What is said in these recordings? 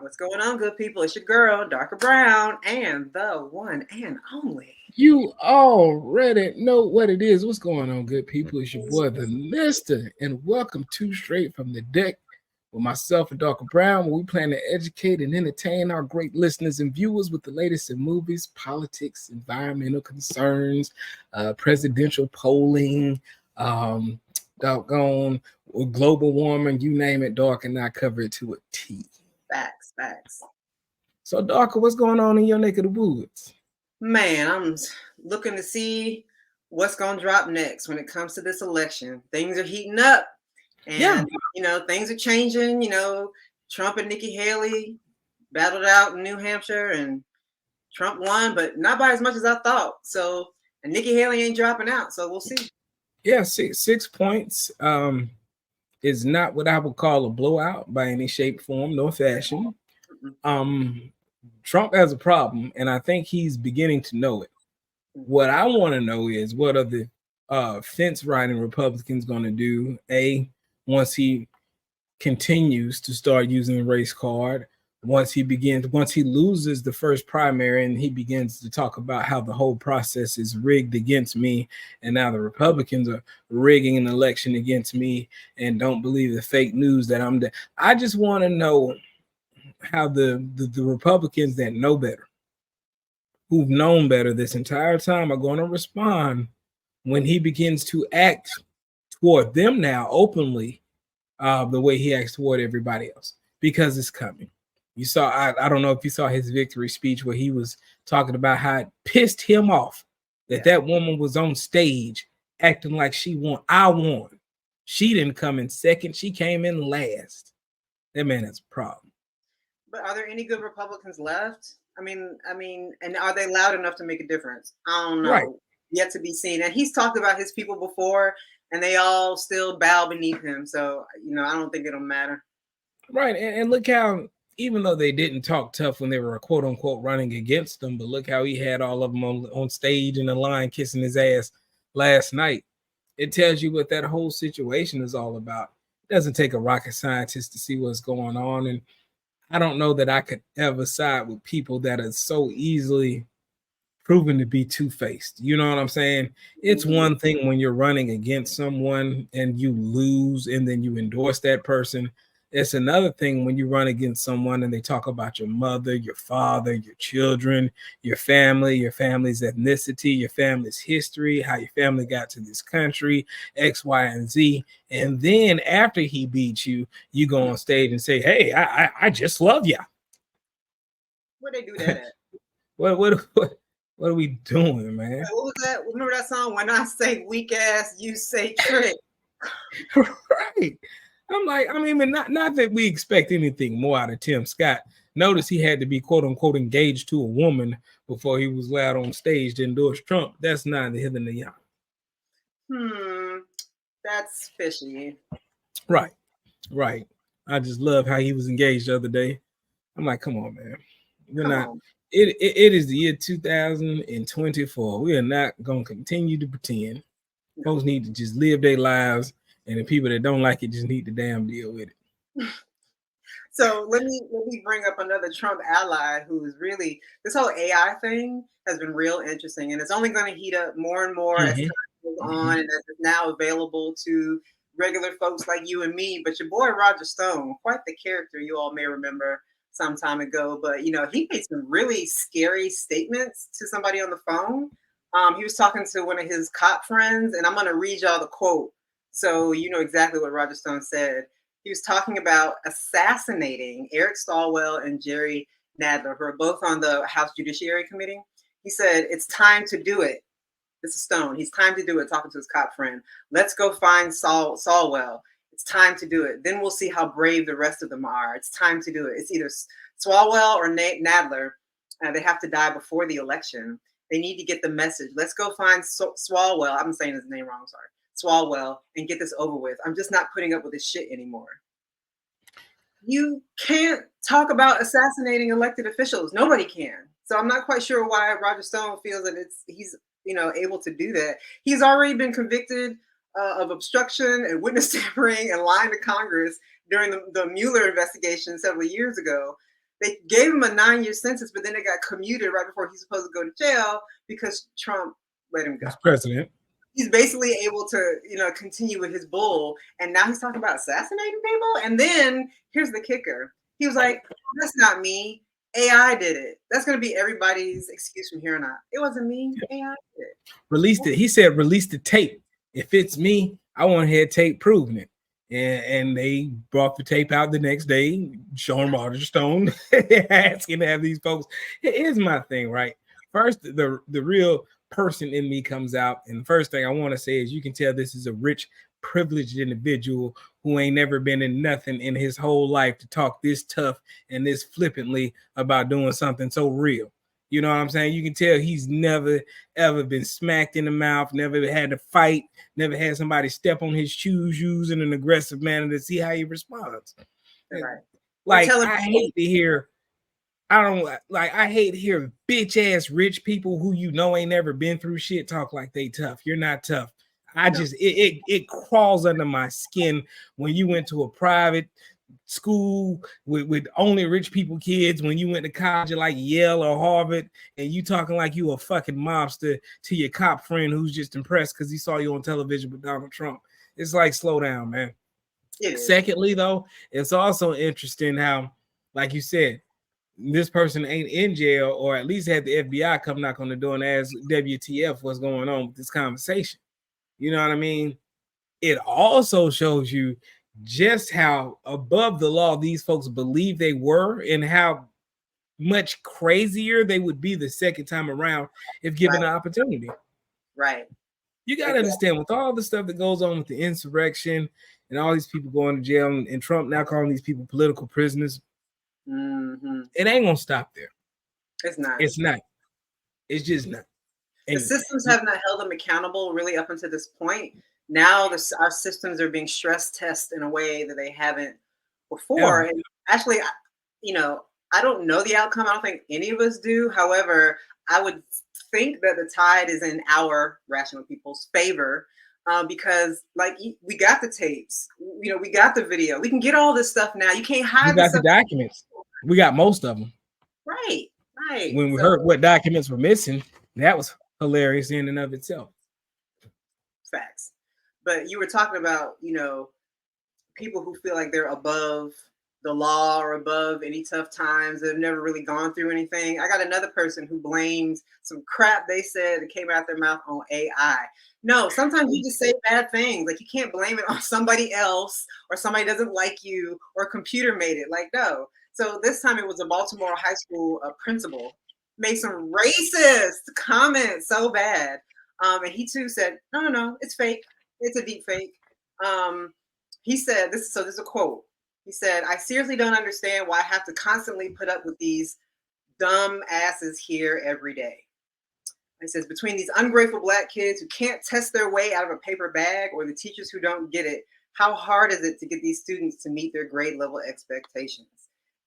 What's going on, good people? It's your girl, Darker Brown, and the one and only. You already know what it is. What's going on, good people? It's your boy, the Mister, and welcome to Straight from the Deck with myself and Dr. Brown, where we plan to educate and entertain our great listeners and viewers with the latest in movies, politics, environmental concerns, presidential polling, doggone global warming, you name it, Dark, and I cover it to a T. Facts. So, Darker, what's going on in your neck of the woods? Man, I'm looking to see what's going to drop next when it comes to this election. Things are heating up, Yeah. and things are changing. Trump and Nikki Haley battled out in New Hampshire, and Trump won, but not by as much as I thought. So, and Nikki Haley ain't dropping out, so we'll see. Yeah, 6 points is not what I would call a blowout by any shape, form, nor fashion. Trump has a problem, and I think he's beginning to know it. What I want to know is, what are the fence-riding Republicans going to do? Once he continues to start using the race card, once he loses the first primary and he begins to talk about how the whole process is rigged against me, and now the Republicans are rigging an election against me and don't believe the fake news that I'm I just want to know how the Republicans that know better, who've known better this entire time, are going to respond when he begins to act toward them now openly the way he acts toward everybody else, because it's coming. You saw, I don't know if you saw his victory speech where he was talking about how it pissed him off that woman was on stage acting like she won. I won. She didn't come in second. She came in last. That man has a problem. But are there any good Republicans left? I mean, and are they loud enough to make a difference? I don't know. Right. Yet to be seen. And he's talked about his people before, and they all still bow beneath him. So, I don't think it'll matter. Right. And look how, even though they didn't talk tough when they were quote unquote running against him, but look how he had all of them on stage in the line kissing his ass last night. It tells you what that whole situation is all about. It doesn't take a rocket scientist to see what's going on. And I don't know that I could ever side with people that are so easily proven to be two-faced. You know what I'm saying? It's one thing when you're running against someone and you lose and then you endorse that person. It's another thing when you run against someone and they talk about your mother, your father, your children, your family, your family's ethnicity, your family's history, how your family got to this country, X, Y, and Z. And then after he beats you, you go on stage and say, "Hey, I just love you." Where they do that at? What are we doing, man? What was that? Remember that song? When I say weak ass, you say trick. Right. I'm like, not that we expect anything more out of Tim Scott. Notice he had to be quote unquote engaged to a woman before he was allowed on stage to endorse Trump. That's neither here nor there. That's fishy. Right. I just love how he was engaged the other day. I'm like, come on, man. It is the year 2024. We are not gonna continue to pretend. Folks need to just live their lives, and the people that don't like it just need to damn deal with it. So let me bring up another Trump ally who is really, this whole AI thing has been real interesting, and it's only going to heat up more and more as time goes on, and as it's now available to regular folks like you and me. But your boy Roger Stone, quite the character, you all may remember some time ago, but he made some really scary statements to somebody on the phone. He was talking to one of his cop friends, and I'm going to read y'all the quote so you know exactly what Roger Stone said. He was talking about assassinating Eric Swalwell and Jerry Nadler, who are both on the House Judiciary Committee. He said, "It's time to do it." This is Stone. He's time to do it, talking to his cop friend. "Let's go find Swalwell. It's time to do it. Then we'll see how brave the rest of them are. It's time to do it. It's either Swalwell or Nadler. They have to die before the election. They need to get the message. Let's go find Swalwell." I'm saying his name wrong, sorry. Swalwell, and get this over with. I'm just not putting up with this shit anymore. You can't talk about assassinating elected officials. Nobody can. So I'm not quite sure why Roger Stone feels that he's able to do that. He's already been convicted of obstruction and witness tampering and lying to Congress during the Mueller investigation several years ago. They gave him a 9-year sentence, but then it got commuted right before he's supposed to go to jail because Trump let him go. As president. He's basically able to, continue with his bull. And now he's talking about assassinating people. And then here's the kicker. He was like, that's not me. AI did it. That's going to be everybody's excuse from here on out. It wasn't me. AI did it. Released it. He said, release the tape. If it's me, I want to hear tape proving it. And they brought the tape out the next day, showing Roger Stone, asking to have these folks. Here's my thing, right? First, the real person in me comes out, and the first thing I want to say is you can tell this is a rich, privileged individual who ain't never been in nothing in his whole life to talk this tough and this flippantly about doing something so real. You know what I'm saying? You can tell he's never, ever been smacked in the mouth, never had to fight, never had somebody step on his shoes in an aggressive manner to see how he responds. Right. Like, I hate to hear bitch ass rich people who ain't never been through shit talk like they tough. You're not tough. It crawls under my skin when you went to a private school with only rich people kids, when you went to college at like Yale or Harvard, and you talking like you a fucking mobster to your cop friend who's just impressed because he saw you on television with Donald Trump. It's like, slow down, man. Secondly, though, it's also interesting how, like you said, this person ain't in jail, or at least had the FBI come knock on the door and ask WTF what's going on with this conversation. You know what I mean? It also shows you just how above the law these folks believe they were, and how much crazier they would be the second time around if given the opportunity. Right. You got to understand, with all the stuff that goes on with the insurrection and all these people going to jail, and Trump now calling these people political prisoners, it ain't gonna stop there. It's not. It's just not. The systems have not held them accountable really up until this point. Now our systems are being stress tested in a way that they haven't before. And actually, I don't know the outcome. I don't think any of us do. However, I would think that the tide is in our rational people's favor, because like we got the tapes, we got the video. We can get all this stuff now. You can't hide. We got the documents. We got most of them. Right. When we heard what documents were missing, that was hilarious in and of itself. Facts. But you were talking about, people who feel like they're above the law or above any tough times, that have never really gone through anything. I got another person who blames some crap they said that came out their mouth on AI. No, sometimes you just say bad things. Like, you can't blame it on somebody else, or somebody doesn't like you, or a computer made it. Like, no. So this time it was a Baltimore high school principal made some racist comments so bad. And he too said, no, it's fake. It's a deep fake. He said, this is a quote. He said, I seriously don't understand why I have to constantly put up with these dumb asses here every day. He says, between these ungrateful Black kids who can't test their way out of a paper bag, or the teachers who don't get it, how hard is it to get these students to meet their grade level expectations?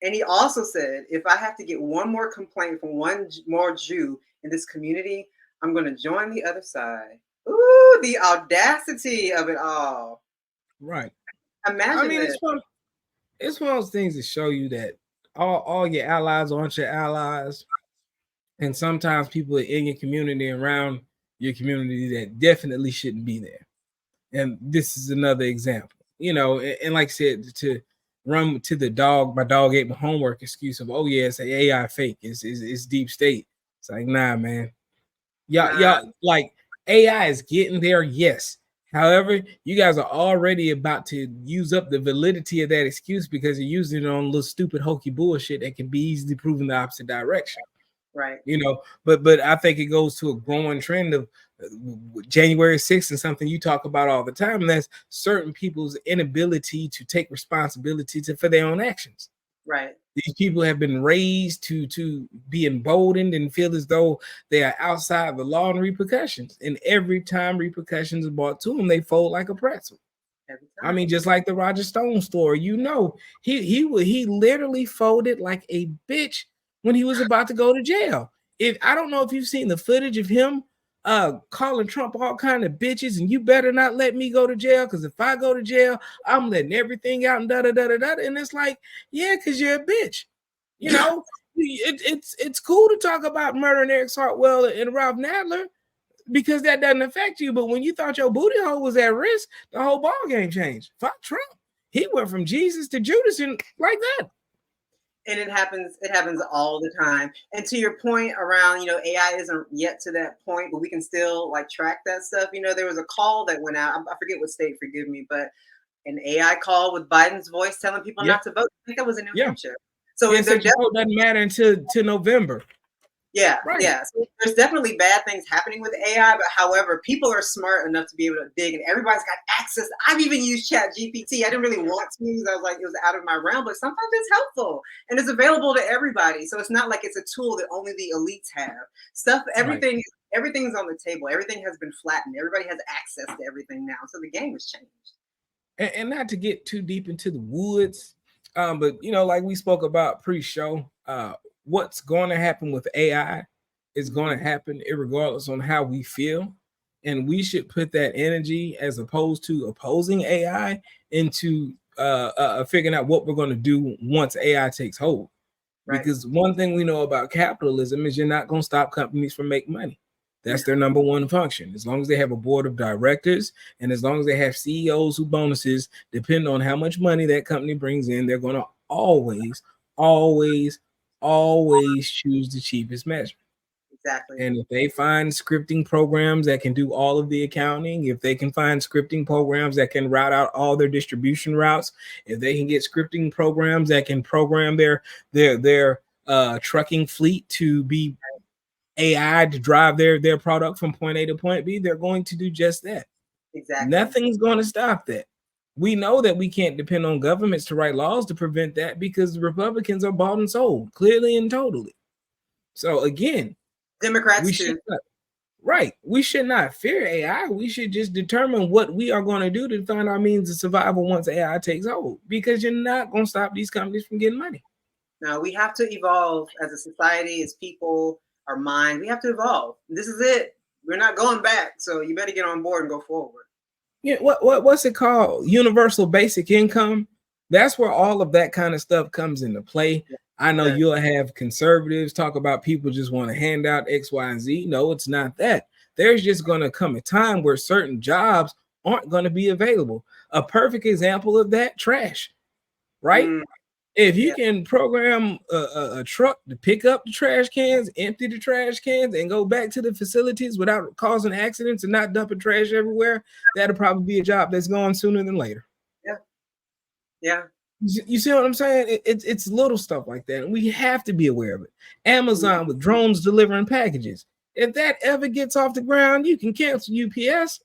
And he also said, if I have to get one more complaint from one more Jew in this community, I'm going to join the other side. Ooh, the audacity of it all. Right. Imagine it. It's one of those things that show you that all your allies aren't your allies. And sometimes people in your community, around your community, that definitely shouldn't be there. And this is another example. And like I said, to run to the dog, my dog ate my homework excuse of, oh yeah, it's an AI fake, it's deep state. It's like, nah, man. Y'all like, AI is getting there, yes. However, you guys are already about to use up the validity of that excuse because you're using it on little stupid hokey bullshit that can be easily proven the opposite direction. Right. But I think it goes to a growing trend of January 6th, and something you talk about all the time, and that's certain people's inability to take responsibility for their own actions. Right. These people have been raised to be emboldened and feel as though they are outside the law and repercussions. And every time repercussions are brought to them, they fold like a pretzel. I mean, just like the Roger Stone story, he literally folded like a bitch when he was about to go to jail. I don't know if you've seen the footage of him calling Trump all kind of bitches, and you better not let me go to jail, because if I go to jail, I'm letting everything out and da da da da da. And it's like, yeah, because you're a bitch. You know, it's cool to talk about murdering Eric Hartwell and Ralph Nadler because that doesn't affect you. But when you thought your booty hole was at risk, the whole ball game changed. Fuck Trump. He went from Jesus to Judas and like that. And it happens all the time. And to your point around, AI isn't yet to that point, but we can still like track that stuff. There was a call that went out. I forget what state, forgive me, but an AI call with Biden's voice telling people not to vote. I think that was in New Hampshire. So it doesn't matter until November. Yeah, right. Yeah. So there's definitely bad things happening with AI, but however, people are smart enough to be able to dig, and everybody's got access. I've even used Chat GPT. I didn't really want to because I was like, it was out of my realm, but sometimes it's helpful and it's available to everybody. So it's not like it's a tool that only the elites have. Everything's on the table. Everything has been flattened. Everybody has access to everything now. So the game has changed. And not to get too deep into the woods, but like we spoke about pre-show, what's going to happen with AI is going to happen regardless on how we feel. And we should put that energy, as opposed to opposing AI, into figuring out what we're going to do once AI takes hold. Right. Because one thing we know about capitalism is you're not going to stop companies from making money. That's their number one function. As long as they have a board of directors and as long as they have CEOs who bonuses depend on how much money that company brings in, they're going to always choose the cheapest measure. Exactly. And if they find scripting programs that can do all of the accounting, if they can find scripting programs that can route out all their distribution routes, if they can get scripting programs that can program their trucking fleet to be AI to drive their product from point A to point B, they're going to do just that. Exactly. Nothing's going to stop that. We know that we can't depend on governments to write laws to prevent that because the Republicans are bought and sold, clearly and totally. So again, Democrats too. We should not fear AI. We should just determine what we are going to do to find our means of survival once AI takes hold, because you're not going to stop these companies from getting money. Now we have to evolve as a society, as people, our mind. We have to evolve. This is it. We're not going back. So you better get on board and go forward. Yeah, what's it called? Universal basic income. That's where all of that kind of stuff comes into play. Yeah. I know you'll have conservatives talk about people just want to hand out X, Y, and Z. No, it's not that. There's just going to come a time where certain jobs aren't going to be available. A perfect example of that, trash, right? If you can program a truck to pick up the trash cans, empty the trash cans, and go back to the facilities without causing accidents and not dumping trash everywhere, that'll probably be a job that's going sooner than later. Yeah. You see what I'm saying? It's little stuff like that, and we have to be aware of it. Amazon with drones delivering packages. If that ever gets off the ground, you can cancel UPS.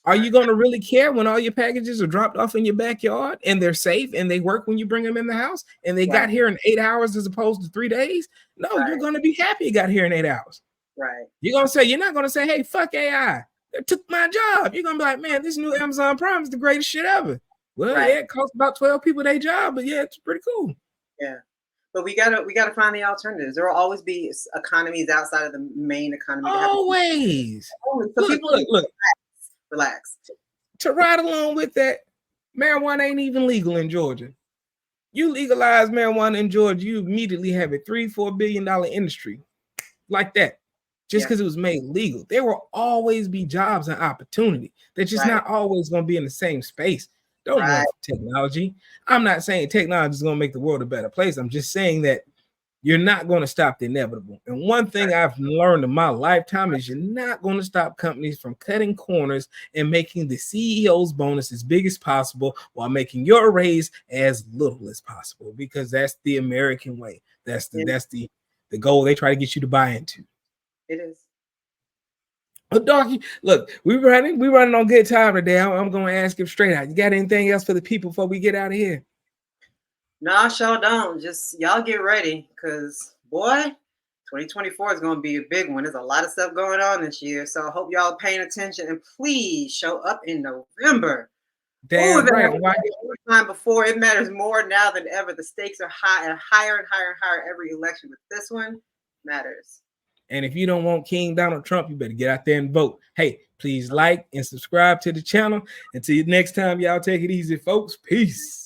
Are you going to really care when all your packages are dropped off in your backyard and they're safe and they work when you bring them in the house and they got here in 8 hours as opposed to 3 days? No, you're going to be happy it got here in 8 hours. Right. You're not going to say, hey, fuck AI. They took my job. You're going to be like, man, this new Amazon Prime is the greatest shit ever. Well, yeah, it costs about 12 people their job, but yeah, it's pretty cool. Yeah. But we gotta find the alternatives. There will always be economies outside of the main economy. Always. So people look. Relax. To ride along with that, marijuana ain't even legal in Georgia. You legalize marijuana in Georgia, you immediately have a $3-4 billion industry like that, just because it was made legal. There will always be jobs and opportunity. They're just not always going to be in the same space. Don't run for technology. I'm not saying technology is going to make the world a better place. I'm just saying that you're not going to stop the inevitable. And one thing I've learned in my lifetime is you're not going to stop companies from cutting corners and making the CEO's bonus as big as possible while making your raise as little as possible, because that's the American way. That's the goal they try to get you to buy into. It is. But doggy, look, we're running on good time today. I'm going to ask him straight out. You got anything else for the people before we get out of here? Nah, sure don't. Just y'all get ready, because boy, 2024 is going to be a big one. There's a lot of stuff going on this year, so I hope y'all are paying attention, and please show up in November. Damn right. Time before, it matters more now than ever. The stakes are high and higher and higher and higher every election, but this one matters. And if you don't want King Donald Trump, you better get out there and vote. Hey, please like and subscribe to the channel. Until next time, y'all take it easy, folks. Peace.